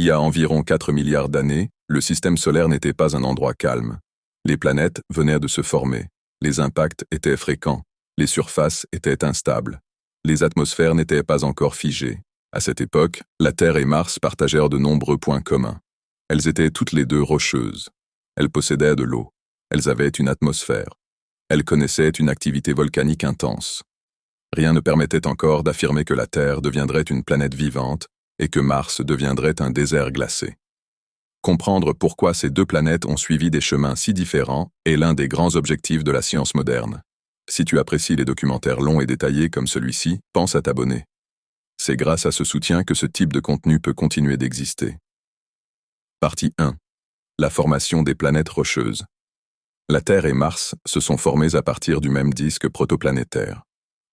Il y a environ 4 milliards d'années, le système solaire n'était pas un endroit calme. Les planètes venaient de se former, les impacts étaient fréquents, les surfaces étaient instables, les atmosphères n'étaient pas encore figées. À cette époque, la Terre et Mars partagèrent de nombreux points communs. Elles étaient toutes les deux rocheuses. Elles possédaient de l'eau. Elles avaient une atmosphère. Elles connaissaient une activité volcanique intense. Rien ne permettait encore d'affirmer que la Terre deviendrait une planète vivante et que Mars deviendrait un désert glacé. Comprendre pourquoi ces deux planètes ont suivi des chemins si différents est l'un des grands objectifs de la science moderne. Si tu apprécies les documentaires longs et détaillés comme celui-ci, pense à t'abonner. C'est grâce à ce soutien que ce type de contenu peut continuer d'exister. Partie 1. La formation des planètes rocheuses. La Terre et Mars se sont formés à partir du même disque protoplanétaire.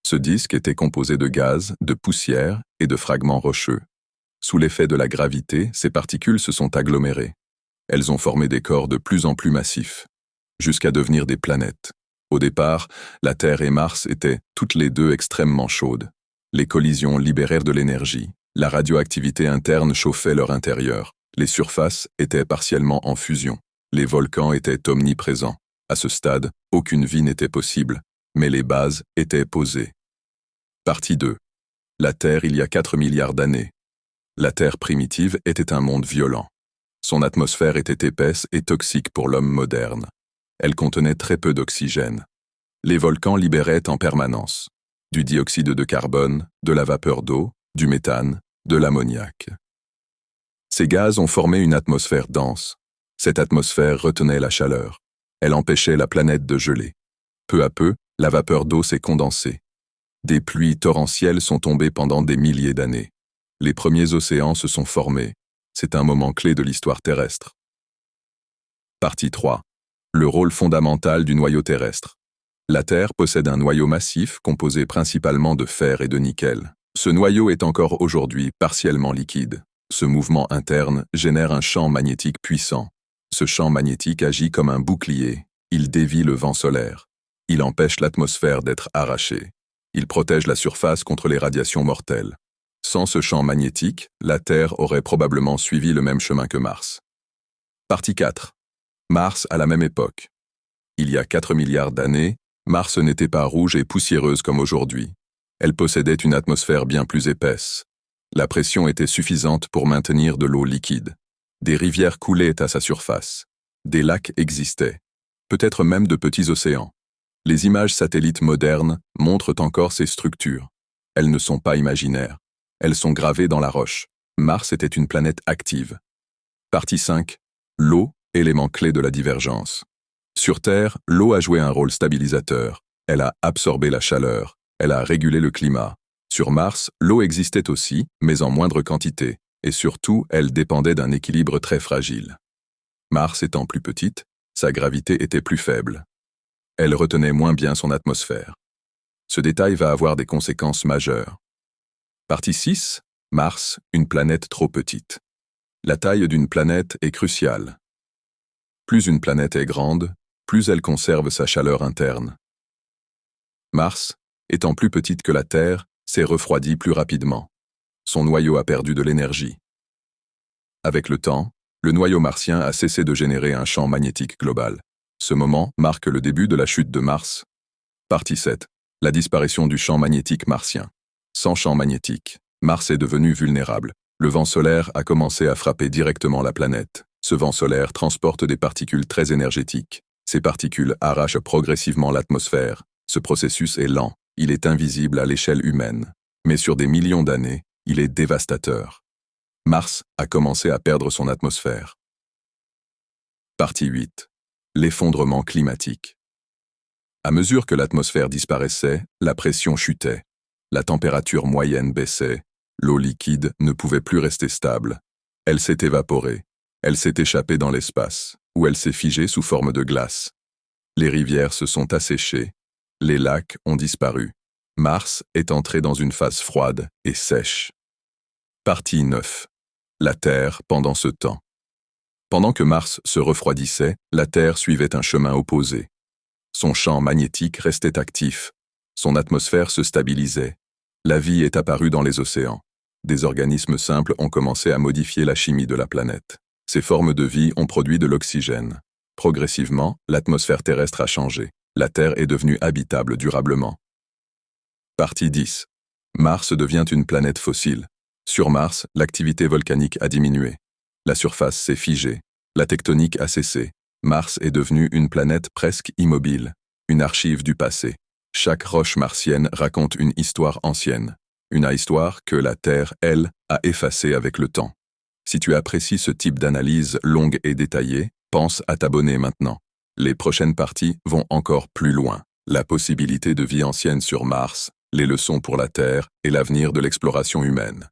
Ce disque était composé de gaz, de poussière et de fragments rocheux. Sous l'effet de la gravité, ces particules se sont agglomérées. Elles ont formé des corps de plus en plus massifs, jusqu'à devenir des planètes. Au départ, la Terre et Mars étaient toutes les deux extrêmement chaudes. Les collisions libérèrent de l'énergie. La radioactivité interne chauffait leur intérieur. Les surfaces étaient partiellement en fusion. Les volcans étaient omniprésents. À ce stade, aucune vie n'était possible, mais les bases étaient posées. Partie 2. La Terre il y a 4 milliards d'années. La Terre primitive était un monde violent. Son atmosphère était épaisse et toxique pour l'homme moderne. Elle contenait très peu d'oxygène. Les volcans libéraient en permanence du dioxyde de carbone, de la vapeur d'eau, du méthane, de l'ammoniac. Ces gaz ont formé une atmosphère dense. Cette atmosphère retenait la chaleur. Elle empêchait la planète de geler. Peu à peu, la vapeur d'eau s'est condensée. Des pluies torrentielles sont tombées pendant des milliers d'années. Les premiers océans se sont formés. C'est un moment clé de l'histoire terrestre. Partie 3. Le rôle fondamental du noyau terrestre. La Terre possède un noyau massif composé principalement de fer et de nickel. Ce noyau est encore aujourd'hui partiellement liquide. Ce mouvement interne génère un champ magnétique puissant. Ce champ magnétique agit comme un bouclier. Il dévie le vent solaire. Il empêche l'atmosphère d'être arrachée. Il protège la surface contre les radiations mortelles. Sans ce champ magnétique, la Terre aurait probablement suivi le même chemin que Mars. Partie 4. Mars à la même époque. Il y a 4 milliards d'années, Mars n'était pas rouge et poussiéreuse comme aujourd'hui. Elle possédait une atmosphère bien plus épaisse. La pression était suffisante pour maintenir de l'eau liquide. Des rivières coulaient à sa surface. Des lacs existaient. Peut-être même de petits océans. Les images satellites modernes montrent encore ces structures. Elles ne sont pas imaginaires. Elles sont gravées dans la roche. Mars était une planète active. Partie 5. L'eau, élément clé de la divergence. Sur Terre, l'eau a joué un rôle stabilisateur. Elle a absorbé la chaleur. Elle a régulé le climat. Sur Mars, l'eau existait aussi, mais en moindre quantité, et surtout, elle dépendait d'un équilibre très fragile. Mars étant plus petite, sa gravité était plus faible. Elle retenait moins bien son atmosphère. Ce détail va avoir des conséquences majeures. Partie 6. Mars, une planète trop petite. La taille d'une planète est cruciale. Plus une planète est grande, plus elle conserve sa chaleur interne. Mars, étant plus petite que la Terre, s'est refroidie plus rapidement. Son noyau a perdu de l'énergie. Avec le temps, le noyau martien a cessé de générer un champ magnétique global. Ce moment marque le début de la chute de Mars. Partie 7. La disparition du champ magnétique martien. Sans champ magnétique, Mars est devenu vulnérable. Le vent solaire a commencé à frapper directement la planète. Ce vent solaire transporte des particules très énergétiques. Ces particules arrachent progressivement l'atmosphère. Ce processus est lent, il est invisible à l'échelle humaine. Mais sur des millions d'années, il est dévastateur. Mars a commencé à perdre son atmosphère. Partie 8. L'effondrement climatique. À mesure que l'atmosphère disparaissait, la pression chutait. La température moyenne baissait. L'eau liquide ne pouvait plus rester stable. Elle s'est évaporée. Elle s'est échappée dans l'espace, où elle s'est figée sous forme de glace. Les rivières se sont asséchées. Les lacs ont disparu. Mars est entré dans une phase froide et sèche. Partie 9. La Terre pendant ce temps. Pendant que Mars se refroidissait, la Terre suivait un chemin opposé. Son champ magnétique restait actif. Son atmosphère se stabilisait. La vie est apparue dans les océans. Des organismes simples ont commencé à modifier la chimie de la planète. Ces formes de vie ont produit de l'oxygène. Progressivement, l'atmosphère terrestre a changé. La Terre est devenue habitable durablement. Partie 10. Mars devient une planète fossile. Sur Mars, l'activité volcanique a diminué. La surface s'est figée. La tectonique a cessé. Mars est devenue une planète presque immobile, une archive du passé. Chaque roche martienne raconte une histoire ancienne. Une histoire que la Terre, elle, a effacée avec le temps. Si tu apprécies ce type d'analyse longue et détaillée, pense à t'abonner maintenant. Les prochaines parties vont encore plus loin. La possibilité de vie ancienne sur Mars, les leçons pour la Terre et l'avenir de l'exploration humaine.